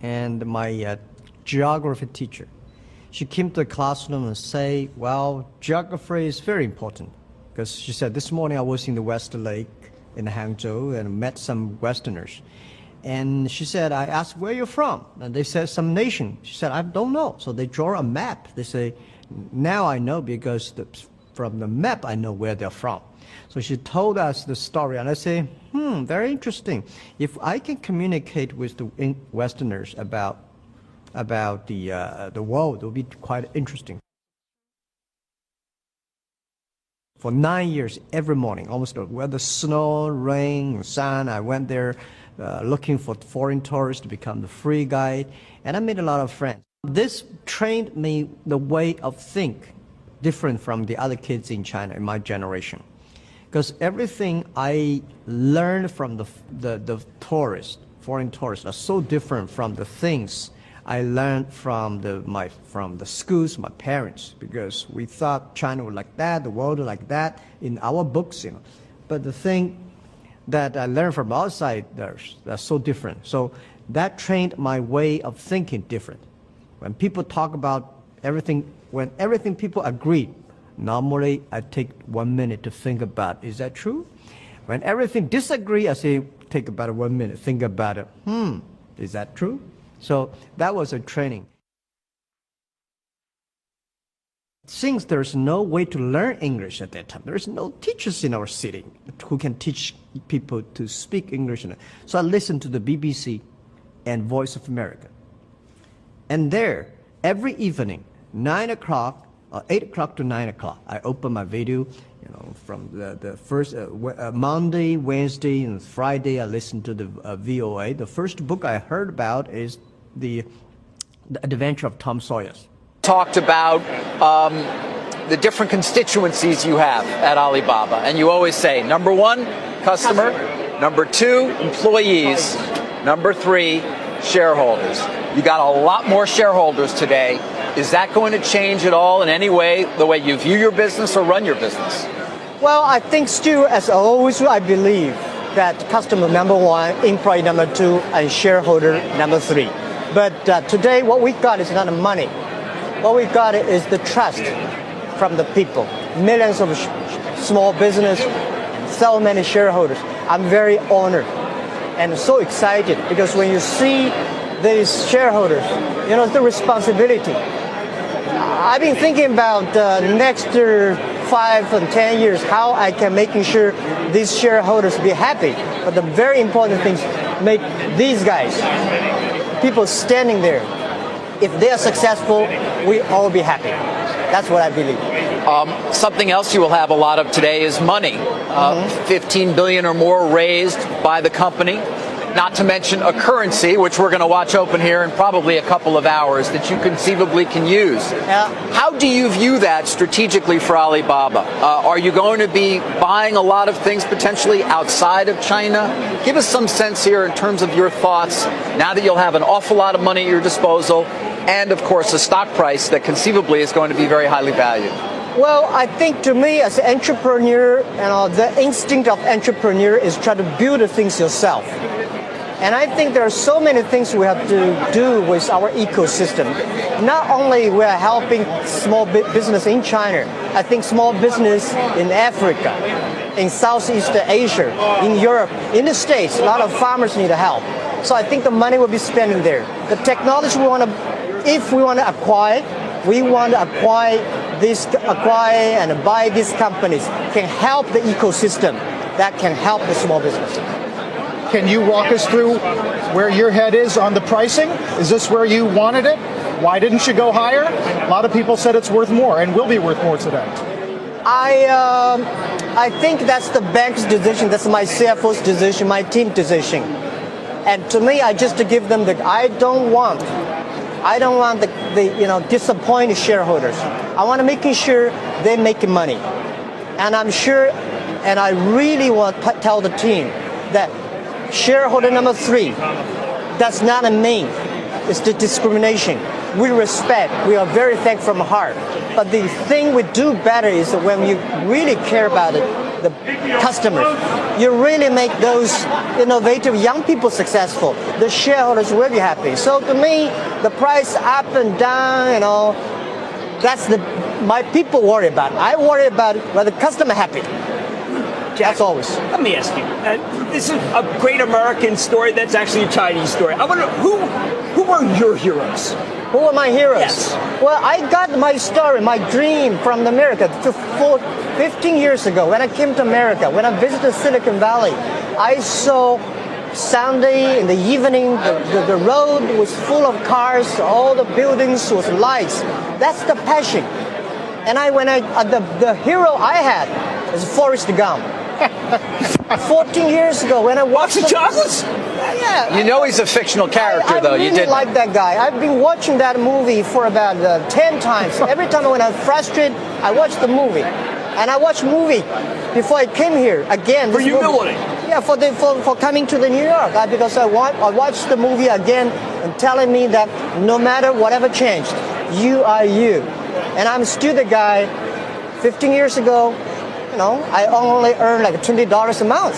and my geography teacher. She came to the classroom and say, well, geography is very important. Because she said, this morning I was in the West Lake in Hangzhou and met some Westerners. And she said, I asked, where you're from? And they said, some nation. She said, I don't know. So they draw a map. They say, now I know because from the map I know where they're from. So she told us the story, and I say, very interesting. If I can communicate with the Westerners about the world, it will be quite interesting. For 9 years, every morning, almost whether snow, rain, sun, I went there looking for foreign tourists to become the free guide, and I made a lot of friends. This trained me the way of think different from the other kids in China in my generation. Because everything I learned from the tourists, foreign tourists, are so different from the things I learned from the schools, my parents, because we thought China was like that, the world was like that in our books, But the thing that I learned from outside, they're so different. So that trained my way of thinking different. When people talk about everything, when everything people agree, normally I take 1 minute to think about, is that true? When everything disagree, I say, take about 1 minute, think about it. Is that true? So that was a training. Since there's no way to learn English at that time, there's no teachers in our city who can teach people to speak English. So I listened to the BBC and Voice of America. And there, every evening, 9 o'clock, 8 o'clock to 9 o'clock, I open my video, from the first Monday, Wednesday, and Friday, I listen to the VOA. The first book I heard about is the Adventure of Tom Sawyer. Talked about the different constituencies you have at Alibaba, and you always say, number one, customer, number two, employees, number three, shareholders. You got a lot more shareholders today. Is that going to change at all in any way, the way you view your business or run your business? Well, I think still, as always, I believe that customer number one, employee number two, and shareholder number three. But today, what we got is not the money. What we got is the trust from the people. Millions of small business, so many shareholders. I'm very honored and so excited because when you see these shareholders, the responsibility. I've been thinking about the next 5 and 10 years, how I can making sure these shareholders be happy. But the very important thing is make these guys, people standing there, if they are successful, we all be happy. That's what I believe. Something else you will have a lot of today is money. 15 billion or more raised by the company. Not to mention a currency, which we're going to watch open here in probably a couple of hours, that you conceivably can use. Yeah. How do you view that strategically for Alibaba? Are you going to be buying a lot of things potentially outside of China? Give us some sense here in terms of your thoughts now that you'll have an awful lot of money at your disposal and, of course, a stock price that conceivably is going to be very highly valued. Well, I think to me as an entrepreneur, the instinct of entrepreneur is try to build the things yourself. And I think there are so many things we have to do with our ecosystem. Not only we are helping small business in China, I think small business in Africa, in Southeast Asia, in Europe, in the States, a lot of farmers need help. So I think the money will be spent there. The technology if we want to acquire, and buy these companies can help the ecosystem that can help the small business. Can you walk us through where your head is on the pricing? Is this where you wanted it? Why didn't you go higher? A lot of people said it's worth more and will be worth more today. I think that's the bank's decision. That's my CFO's decision, my team decision. And to me, I just to give them I don't want the disappointed shareholders. I want to making sure they're making money. And I'm sure, and I really want to tell the team that shareholder number three, that's not a name. It's the discrimination. We respect. We are very thankful from the heart. But the thing we do better is when you really care about it, the customers. You really make those innovative young people successful. The shareholders will be happy. So to me, the price up and down, that's my people worry about. I worry about whether the customer happy. That's always. Let me ask you. This is a great American story. That's actually a Chinese story. I wonder who are your heroes? Who are my heroes? Yes. Well, I got my story, my dream from America 15 years ago when I came to America. When I visited Silicon Valley, I saw Sunday in the evening, the road was full of cars, all the buildings was lights. That's the passion. And the hero I had is Forrest Gump. 14 years ago when I watched the chocolates. Yeah. You know he's a fictional character, though. I really like that guy. I've been watching that movie for about 10 times. Every time when I'm frustrated, I watch the movie. And I watched movie before I came here again. For humility. Yeah, for coming to the New York because I watched the movie again and telling me that no matter whatever changed, you are you. And I'm still the guy. 15 years ago, I only earn like $20 a month.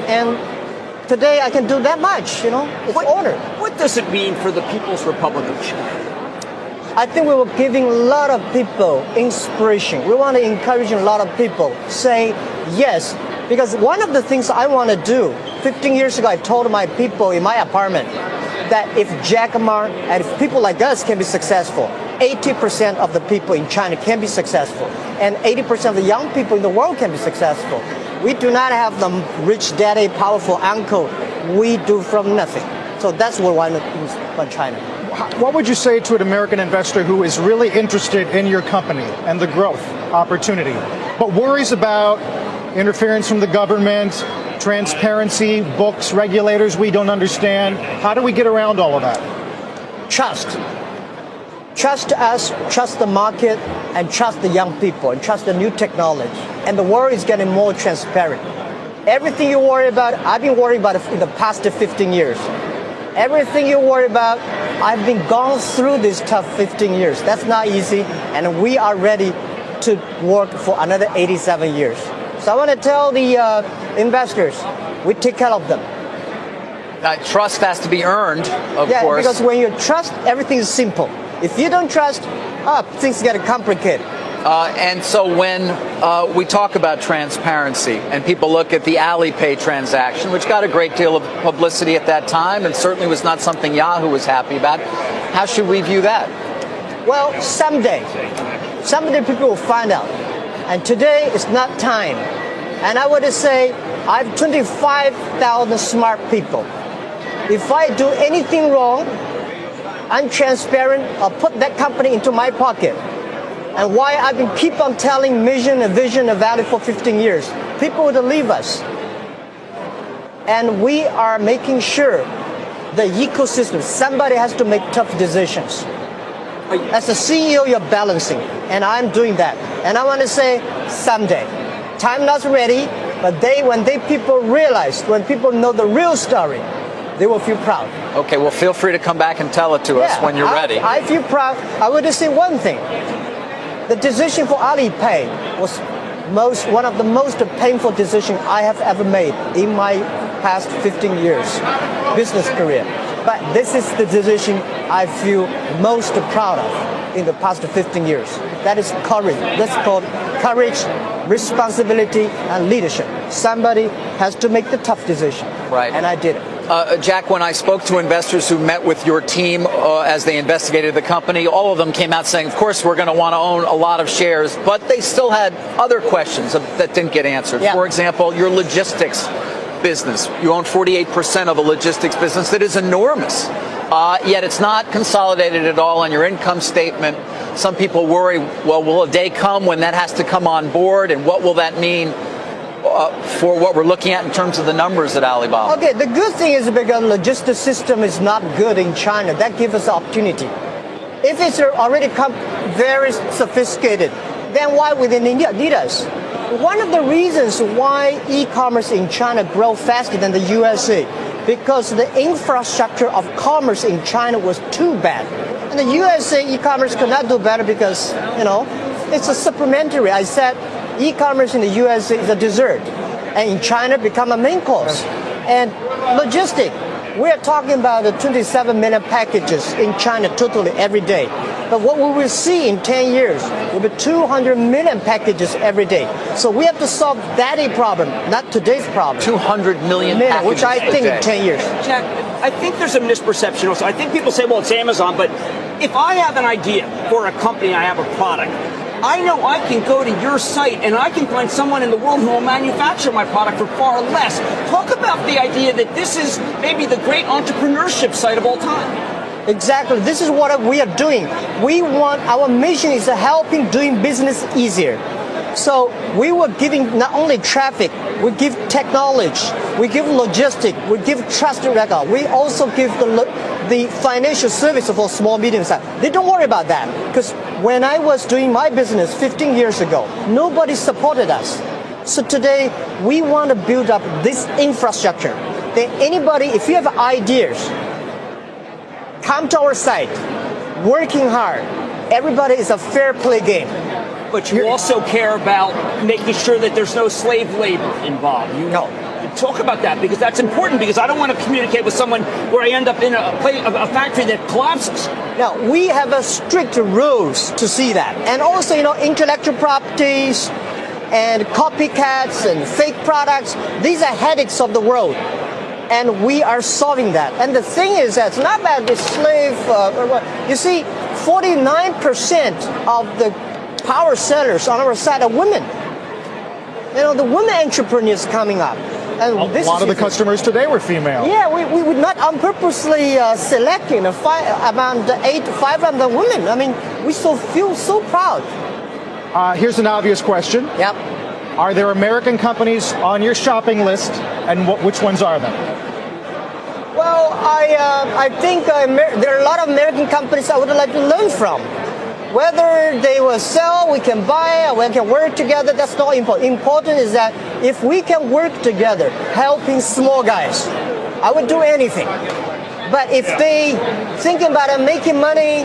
And today I can do that much, It's honor. What does it mean for the People's Republic of China? I think we were giving a lot of people inspiration. We want to encourage a lot of people say yes. Because one of the things I want to do, 15 years ago I told my people in my apartment that if Jack Ma and if people like us can be successful, 80% of the people in China can be successful, and 80% of the young people in the world can be successful. We do not have the rich daddy, powerful uncle. We do from nothing. So that's what we want to do about China. What would you say to an American investor who is really interested in your company and the growth opportunity, but worries about interference from the government, transparency, books, regulators we don't understand? How do we get around all of that? Trust. Trust us, trust the market, and trust the young people, and trust the new technology. And the world is getting more transparent. Everything you worry about, I've been worrying about it in the past 15 years. Everything you worry about, I've been gone through this tough 15 years. That's not easy, and we are ready to work for another 87 years. So I want to tell the investors, we take care of them. Trust has to be earned, of course. Yeah, because when you trust, everything is simple. If you don't trust, things get complicated. And so when we talk about transparency and people look at the Alipay transaction, which got a great deal of publicity at that time and certainly was not something Yahoo was happy about, how should we view that? Well, someday people will find out. And today is not time. And I would say I have 25,000 smart people. If I do anything wrong, I'm transparent, I'll put that company into my pocket. And why I've been keep on telling mission and vision and value for 15 years. People would leave us. And we are making sure the ecosystem, somebody has to make tough decisions. As a CEO, you're balancing, and I'm doing that. And I want to say, someday, time not ready, but when people realize, when people know the real story, they will feel proud. Okay, well, feel free to come back and tell it to us when you're ready. I feel proud. I would just say one thing. The decision for Alipay was one of the most painful decisions I have ever made in my past 15 years business career. But this is the decision I feel most proud of in the past 15 years. That is courage. That's called courage, responsibility, and leadership. Somebody has to make the tough decision. Right. And I did it. Jack, when I spoke to investors who met with your team as they investigated the company, all of them came out saying, of course, we're going to want to own a lot of shares, but they still had other questions that didn't get answered. Yeah. For example, your logistics business. You own 48% of a logistics business that is enormous, yet it's not consolidated at all on your income statement. Some people worry, well, will a day come when that has to come on board, and what will that mean for what we're looking at in terms of the numbers at Alibaba? Okay, the good thing is because the logistics system is not good in China. That gives us opportunity. If it's already very sophisticated, then why would they need us? One of the reasons why e-commerce in China grow faster than the USA, because the infrastructure of commerce in China was too bad. And the USA e-commerce could not do better because, it's a supplementary. I said, E-commerce in the US is a dessert, and in China become a main course. And logistic, we are talking about the 27 million packages in China totally every day. But what we will see in 10 years will be 200 million packages every day. So we have to solve that problem, not today's problem. 200 million packages which I think a day. in 10 years. Jack, I think there's a misperception also. I think people say, well, it's Amazon, but if I have an idea for a company, I have a product, I know I can go to your site and I can find someone in the world who will manufacture my product for far less. Talk about the idea that this is maybe the great entrepreneurship site of all time. Exactly. This is what we are doing. Our mission is helping doing business easier. So we were giving not only traffic, we give technology, we give logistics, we give trusted record. We also give the financial service for small, medium size. They don't worry about that because when I was doing my business 15 years ago, nobody supported us. So today we want to build up this infrastructure. That anybody, if you have ideas, come to our site, working hard. Everybody is a fair play game. But you also care about making sure that there's no slave labor involved. No. Talk about that, because that's important, because I don't want to communicate with someone where I end up in a factory that collapses. Now, we have a strict rules to see that. And also, intellectual properties and copycats and fake products, these are headaches of the world. And we are solving that. And the thing is that it's not about the slave. You see, 49% of the power sellers on our side are women. The women entrepreneurs coming up. And a lot of the customers today were female. Yeah, we would not purposely selecting around 500 women. I mean, we feel so proud. Here's an obvious question. Yep. Are there American companies on your shopping list, and which ones are them? Well, I think there are a lot of American companies I would like to learn from. Whether they will sell, we can buy, or we can work together, that's not important. Important is that if we can work together, helping small guys, I would do anything. But if they thinking about making money,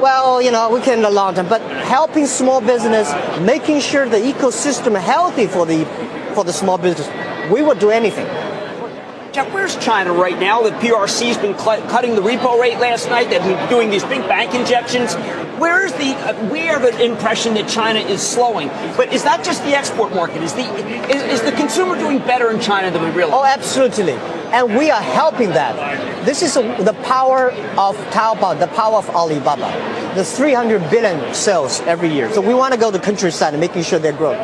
well, we can in the long term. But helping small business, making sure the ecosystem is healthy for the small business, we would do anything. Jack, where's China right now? The PRC's been cutting the repo rate last night. They've been doing these big bank injections. We have an impression that China is slowing, but is that just the export market? Is the consumer doing better in China than we realize? Oh, absolutely. And we are helping that. This is the power of Taobao, the power of Alibaba. The 300 billion sales every year. So we want to go to the countryside and making sure they grow.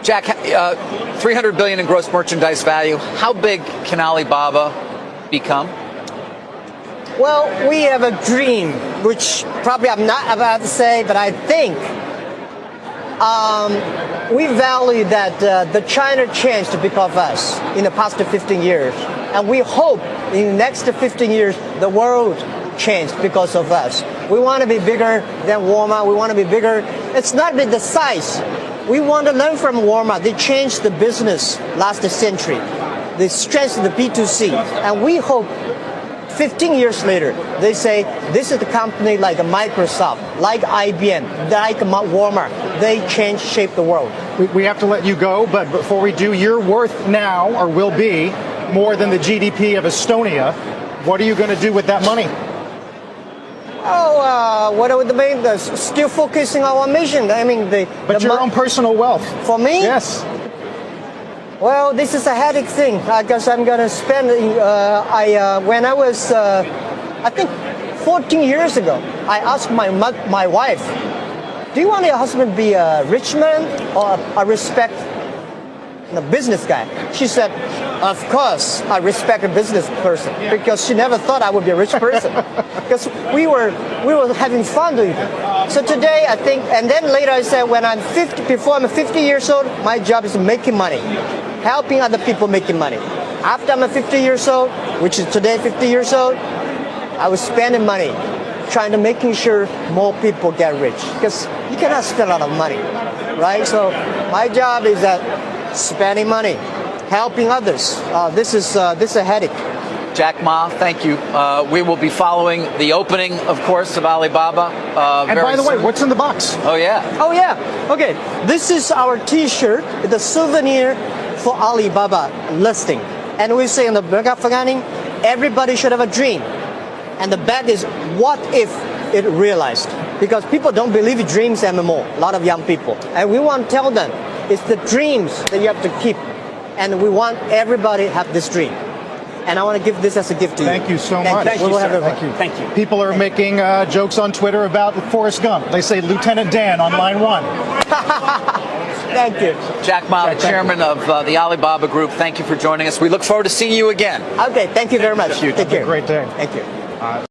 Jack, 300 billion in gross merchandise value. How big can Alibaba become? Well, we have a dream, which probably I'm not about to say, but I think we value that the China changed because of us in the past 15 years. And we hope in the next 15 years, the world changed because of us. We want to be bigger than Walmart. We want to be bigger. It's not with the size. We want to learn from Walmart. They changed the business last century. They strengthened the B2C. And we hope 15 years later, they say, this is the company like Microsoft, like IBM, like Walmart. They shape the world. We have to let you go, but before we do, you're worth now, or will be, more than the GDP of Estonia. What are you going to do with that money? Oh, what are the main? Still focusing on our mission. I mean, But your own personal wealth. For me? Yes. Well, this is a headache thing. I guess I'm going to spend. When I was, I think, 14 years ago, I asked my wife, "Do you want your husband to be a rich man or a business guy?" She said, "Of course, I respect a business person," because she never thought I would be a rich person. Because we were having fun doing it. So today, I think, and then later I said, before I'm 50 years old, my job is making money, helping other people making money. After I'm 50 years old, which is today 50 years old, I was spending money, trying to making sure more people get rich. Because you cannot spend a lot of money, right? So my job is that spending money, helping others. This is a headache. Jack Ma, thank you. We will be following the opening, of course, of Alibaba. And by the way, what's in the box? Oh, yeah. Oh yeah. Okay. This is our T-shirt, the souvenir for Alibaba listing. And we say in the Motivational, everybody should have a dream. And the bet is, what if it realized? Because people don't believe in dreams anymore, a lot of young people. And we want to tell them, it's the dreams that you have to keep. And we want everybody to have this dream. And I want to give this as a gift to you. Thank you so much. Thank you, sir. Thank you. Thank you. People are making jokes on Twitter about Forrest Gump. They say Lieutenant Dan on line 1. Thank you. Jack Ma, the chairman of the Alibaba Group, thank you for joining us. We look forward to seeing you again. Okay, thank you very much. Thank you. Take care. Great day. Thank you.